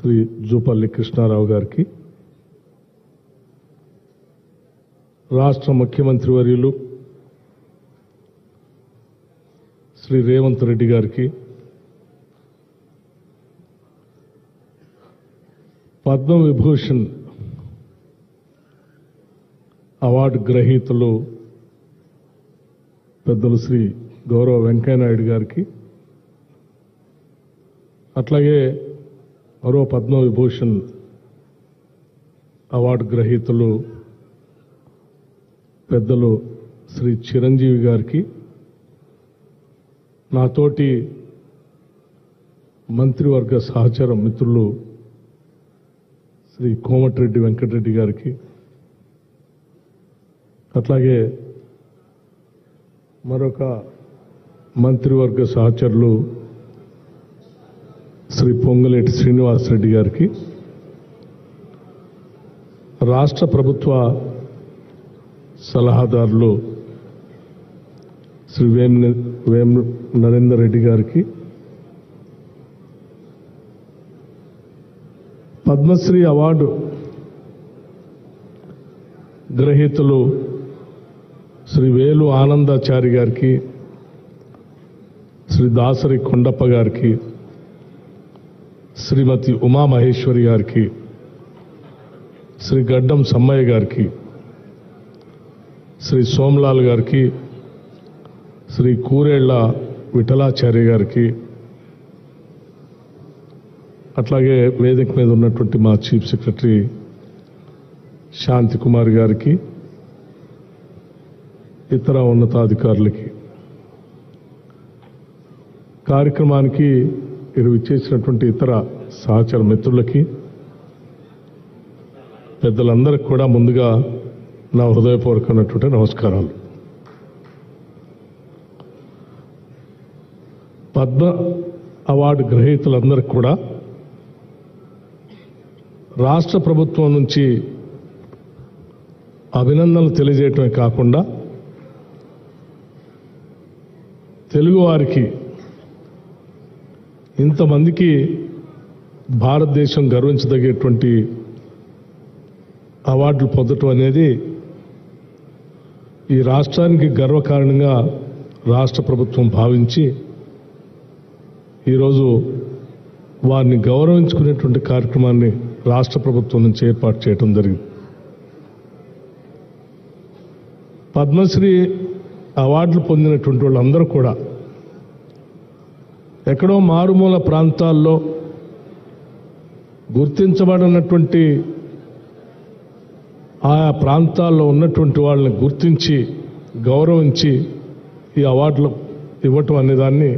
శ్రీ జూపల్లి కృష్ణారావు గారికి, రాష్ట్ర ముఖ్యమంత్రి వర్యులు శ్రీ రేవంత్ రెడ్డి గారికి, పద్మవిభూషణ్ అవార్డు గ్రహీతలు పెద్దలు శ్రీ గౌరవ వెంకయ్యనాయుడు గారికి, అట్లాగే మరో పద్మవిభూషణ్ అవార్డు గ్రహీతలు పెద్దలు శ్రీ చిరంజీవి గారికి, నాతోటి మంత్రివర్గ సహచర మిత్రులు శ్రీ కోమటిరెడ్డి వెంకటరెడ్డి గారికి, అట్లాగే మరొక మంత్రివర్గ సహచరులు శ్రీ పొంగులేటి శ్రీనివాసరెడ్డి గారికి, రాష్ట్ర ప్రభుత్వ సలహాదారులు శ్రీ వేం నరేందర్ రెడ్డి గారికి, పద్మశ్రీ అవార్డు గ్రహీతలు శ్రీ వేలు ఆనందాచారి గారికి, శ్రీ దాసరి కొండప్ప గారికి, శ్రీమతి ఉమామహేశ్వరి గారికి, శ్రీ గడ్డం సమ్మయ్య గారికి, శ్రీ సోమలాల్ గారికి, శ్రీ కూరేళ్ల విఠలాచార్య గారికి, అట్లాగే వేదిక మీద ఉన్నటువంటి మా చీఫ్ సెక్రటరీ శాంతి కుమార్ గారికి, ఇతర ఉన్నతాధికారులకి, కార్యక్రమానికి ఇచ్చేసినటువంటి ఇతర సహచర మిత్రులకి, పెద్దలందరికీ కూడా ముందుగా నా హృదయపూర్వకమైనటువంటి నమస్కారాలు. పద్మ అవార్డు గ్రహీతలందరికీ కూడా రాష్ట్ర ప్రభుత్వం నుంచి అభినందనలు తెలియజేయటమే కాకుండా తెలుగువారికి ఇంతమందికి భారతదేశం గర్వించదగేటువంటి అవార్డులు పొందటం అనేది ఈ రాష్ట్రానికి గర్వకారణంగా రాష్ట్ర ప్రభుత్వం భావించి ఈరోజు వారిని గౌరవించుకునేటువంటి కార్యక్రమాన్ని రాష్ట్ర ప్రభుత్వం నుంచి ఏర్పాటు చేయడం జరిగింది. పద్మశ్రీ అవార్డులు పొందినటువంటి వాళ్ళందరూ కూడా ఎక్కడో మారుమూల ప్రాంతాల్లో గుర్తించబడినటువంటి ఆయా ప్రాంతాల్లో ఉన్నటువంటి వాళ్ళని గుర్తించి గౌరవించి ఈ అవార్డులు ఇవ్వటం అనేదాన్ని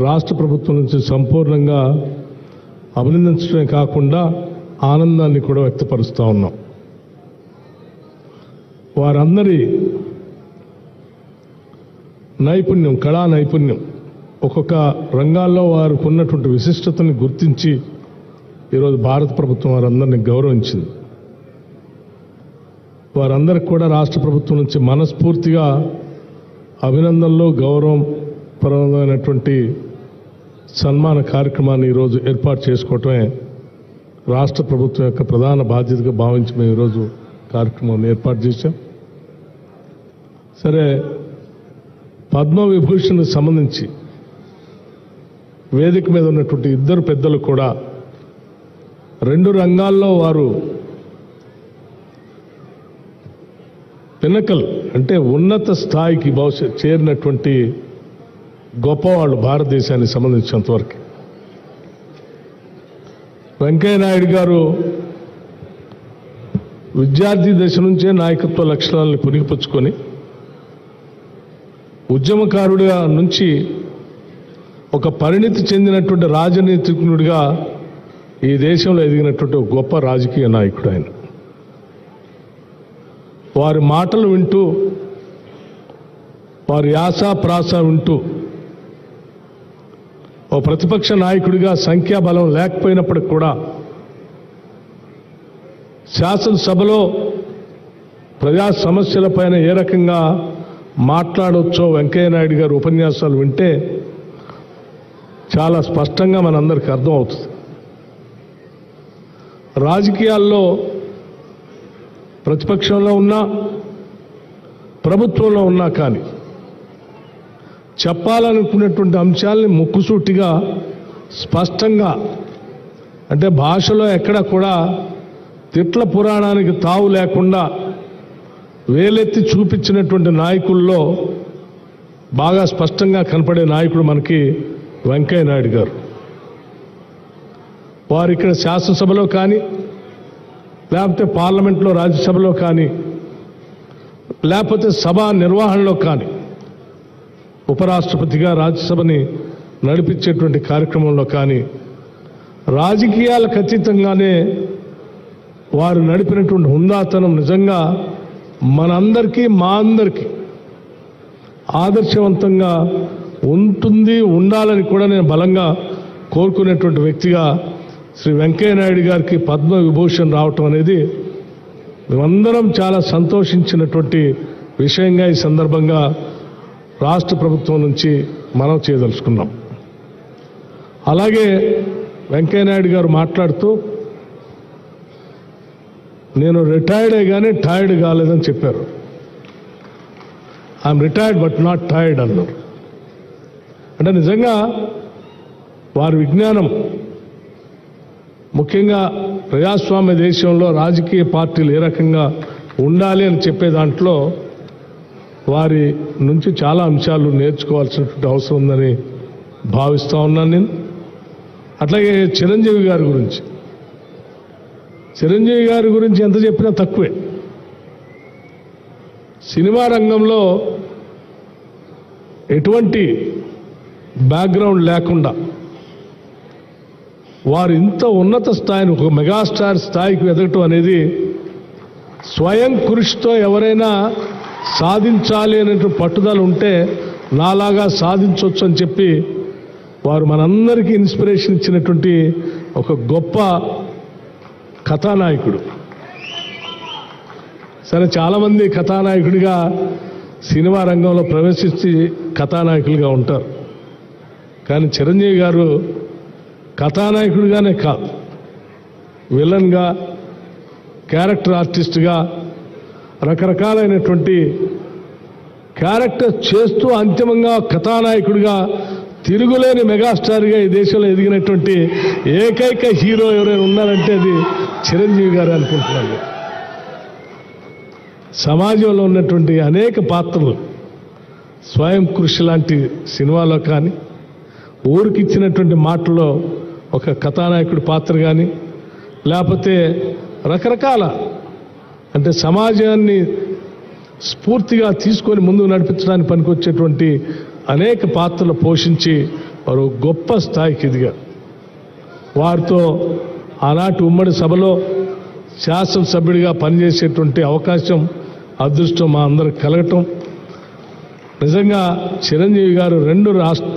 రాష్ట్ర ప్రభుత్వం నుంచి సంపూర్ణంగా అభినందించడమే కాకుండా ఆనందాన్ని కూడా వ్యక్తపరుస్తూ ఉన్నాం. వారందరి నైపుణ్యం, కళా నైపుణ్యం, ఒక్కొక్క రంగాల్లో వారికి ఉన్నటువంటి విశిష్టతని గుర్తించి ఈరోజు భారత ప్రభుత్వం వారందరినీ గౌరవించింది. వారందరికి కూడా రాష్ట్ర ప్రభుత్వం నుంచి మనస్ఫూర్తిగా అభినందనలు, గౌరవపరమైనటువంటి సన్మాన కార్యక్రమాన్ని ఈరోజు ఏర్పాటు చేసుకోవటమే రాష్ట్ర ప్రభుత్వం యొక్క ప్రధాన బాధ్యతగా భావించి మేము ఈరోజు కార్యక్రమాన్ని ఏర్పాటు చేశాం. సరే, పద్మవిభూషణ్ సంబంధించి వేదిక మీద ఉన్నటువంటి ఇద్దరు పెద్దలు కూడా రెండు రంగాల్లో వారు పినకల్ అంటే ఉన్నత స్థాయికి చేరినటువంటి గొప్పవాళ్ళు భారతదేశానికి సంబంధించినంతవరకు. వెంకయ్యనాయుడు గారు విద్యార్థి దశ నుంచే నాయకత్వ లక్షణాలను పునిగిపుచ్చుకొని ఉద్యమకారుడిగా నుంచి ఒక పరిణితి చెందినటువంటి రాజనీతిజ్ఞుడిగా ఈ దేశంలో ఎదిగినటువంటి ఒక గొప్ప రాజకీయ నాయకుడు ఆయన. వారి మాటలు వింటూ, వారి యాస ప్రాస వింటూ ఓ ప్రతిపక్ష నాయకుడిగా సంఖ్యాబలం లేకపోయినప్పటికి కూడా శాసనసభలో ప్రజా సమస్యలపైన ఏ రకంగా మాట్లాడవచ్చో వెంకయ్యనాయుడు గారు ఉపన్యాసాలు వింటే చాలా స్పష్టంగా మనందరికీ అర్థమవుతుంది. రాజకీయాల్లో ప్రతిపక్షంలో ఉన్నా ప్రభుత్వంలో ఉన్నా కానీ చెప్పాలనుకున్నటువంటి అంశాలని ముక్కుసూటిగా స్పష్టంగా, అంటే భాషలో ఎక్కడ కూడా తిట్ల పురాణానికి తావు లేకుండా వేలెత్తి చూపించినటువంటి నాయకుల్లో బాగా స్పష్టంగా కనపడే నాయకుడు మనకి వెంకయ్య నాయుడు గారు. వారు ఇక్కడ శాసనసభలో కానీ, లేకపోతే పార్లమెంట్లో రాజ్యసభలో కానీ, లేకపోతే సభా నిర్వహణలో కానీ, ఉపరాష్ట్రపతిగా రాజ్యసభని నడిపించేటువంటి కార్యక్రమంలో కానీ రాజకీయాలకు అతీతంగానే వారు నడిపినటువంటి హుందాతనం నిజంగా మనందరికీ, మా అందరికీ ఆదర్శవంతంగా ఉంటుంది, ఉండాలని కూడా నేను బలంగా కోరుకునేటువంటి వ్యక్తిగా శ్రీ వెంకయ్య నాయుడు గారికి పద్మ విభూషణ్ రావటం అనేది మేమందరం చాలా సంతోషించినటువంటి విషయంగా ఈ సందర్భంగా రాష్ట్ర ప్రభుత్వం నుంచి మనం చేయదలుచుకున్నాం. అలాగే వెంకయ్య నాయుడు గారు మాట్లాడుతూ నేను రిటైర్డే కానీ టైర్డ్ కాలేదని చెప్పారు. I'm retired but not tired అన్నారు. అంటే నిజంగా వారి విజ్ఞానం, ముఖ్యంగా ప్రజాస్వామ్య దేశంలో రాజకీయ పార్టీలు ఏ రకంగా ఉండాలి అని చెప్పే దాంట్లో వారి నుంచి చాలా అంశాలు నేర్చుకోవాల్సినటువంటి అవసరం ఉందని భావిస్తూ ఉన్నాను నేను. అట్లాగే చిరంజీవి గారి గురించి ఎంత చెప్పినా తక్కువే. సినిమా రంగంలో ఎటువంటి బ్యాక్గ్రౌండ్ లేకుండా వారు ఇంత ఉన్నత స్థాయిని, ఒక మెగాస్టార్ స్థాయికి ఎదగటం అనేది స్వయం కృషితో ఎవరైనా సాధించాలి అనేటువంటి పట్టుదల ఉంటే నాలాగా సాధించవచ్చు అని చెప్పి వారు మనందరికీ ఇన్స్పిరేషన్ ఇచ్చినటువంటి ఒక గొప్ప కథానాయకుడు. సరే, చాలామంది కథానాయకుడిగా సినిమా రంగంలో ప్రవేశించి కథానాయకులుగా ఉంటారు. కానీ చిరంజీవి గారు కథానాయకుడిగానే కాదు, విలన్గా, క్యారెక్టర్ ఆర్టిస్ట్గా రకరకాలైనటువంటి క్యారెక్టర్ చేస్తూ అంతిమంగా కథానాయకుడిగా తిరుగులేని మెగాస్టార్గా ఈ దేశంలో ఎదిగినటువంటి ఏకైక హీరో ఎవరైనా ఉన్నారంటే అది చిరంజీవి గారు అనుకుంటున్నాను. సమాజంలో ఉన్నటువంటి అనేక పాత్రలు, స్వయం కృషి లాంటి సినిమాలో కానీ, ఊరికిచ్చినటువంటి మాటలో ఒక కథానాయకుడి పాత్ర కానీ, లేకపోతే రకరకాల, అంటే సమాజాన్ని స్ఫూర్తిగా తీసుకొని ముందుకు నడిపించడానికి పనికొచ్చేటువంటి అనేక పాత్రలు పోషించి వారు గొప్ప స్థాయికి ఎదిగారు. వారితో ఆనాటి ఉమ్మడి సభలో శాసనసభ్యుడిగా పనిచేసేటువంటి అవకాశం, అదృష్టం మా అందరికి కలగటం నిజంగా చిరంజీవి గారు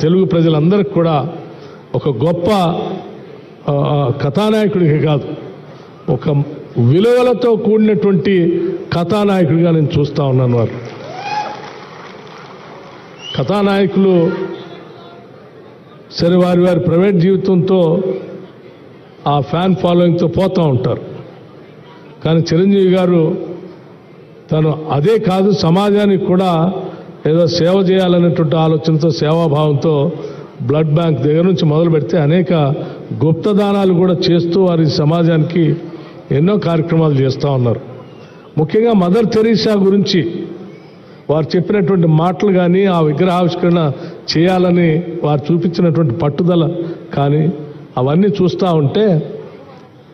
తెలుగు ప్రజలందరికీ కూడా ఒక గొప్ప కథానాయకుడిగా కాదు, ఒక విలువలతో కూడినటువంటి కథానాయకుడిగా నేను చూస్తూ ఉన్నాను. వారు కథానాయకులు సరే వారి ప్రైవేట్ జీవితంతో ఆ ఫ్యాన్ ఫాలోయింగ్తో పోతూ ఉంటారు. కానీ చిరంజీవి గారు తను అదే కాదు, సమాజానికి కూడా ఏదో సేవ చేయాలనేటువంటి ఆలోచనతో, సేవాభావంతో బ్లడ్ బ్యాంక్ దగ్గర నుంచి మొదలు పెడితే అనేక గుప్తదానాలు కూడా చేస్తూ వారి సమాజానికి ఎన్నో కార్యక్రమాలు చేస్తూ ఉన్నారు. ముఖ్యంగా మదర్ తెరీసా గురించి వారు చెప్పినటువంటి మాటలు కానీ, ఆ విగ్రహావిష్కరణ చేయాలని వారు చూపించినటువంటి పట్టుదల కానీ, అవన్నీ చూస్తూ ఉంటే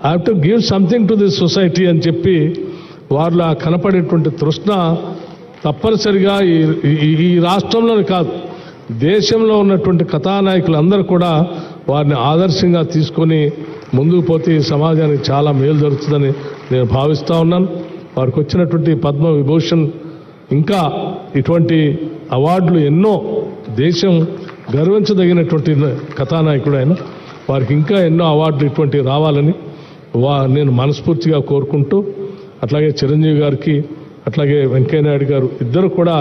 I have to give something to this society అని చెప్పి వారిలో కనపడేటువంటి తృష్ణ తప్పనిసరిగా ఈ రాష్ట్రంలోనే కాదు, దేశంలో ఉన్నటువంటి కథానాయకులందరూ కూడా వారిని ఆదర్శంగా తీసుకొని ముందుకు పోతే ఈ సమాజానికి చాలా మేలు జరుగుతుందని నేను భావిస్తూ ఉన్నాను. వారికి వచ్చినటువంటి పద్మ విభూషణ్, ఇంకా ఇటువంటి అవార్డులు ఎన్నో, దేశం గర్వించదగినటువంటి కథానాయకుడు ఆయన, వారికి ఇంకా ఎన్నో అవార్డులు ఇటువంటివి రావాలని నేను మనస్ఫూర్తిగా కోరుకుంటూ, అట్లాగే చిరంజీవి గారికి, అట్లాగే వెంకయ్య నాయుడు గారు ఇద్దరు కూడా,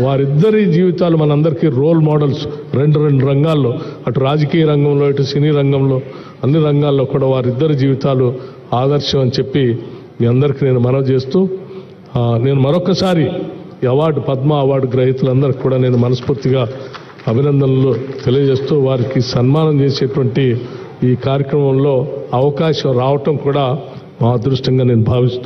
వారిద్దరి జీవితాలు మనందరికీ రోల్ మోడల్స్. రెండు రంగాల్లో, అటు రాజకీయ రంగంలో, ఇటు సినీ రంగంలో, అన్ని రంగాల్లో కూడా వారిద్దరి జీవితాలు ఆదర్శం అని చెప్పి మీ అందరికీ నేను మనవి చేస్తూ నేను మరొకసారి ఈ పద్మ అవార్డు గ్రహీతలందరికీ కూడా నేను మనస్ఫూర్తిగా అభినందనలు తెలియజేస్తూ వారికి సన్మానం చేసేటువంటి ఈ కార్యక్రమంలో అవకాశం రావటం కూడా మా అదృష్టంగా నేను భావిస్తున్నాను.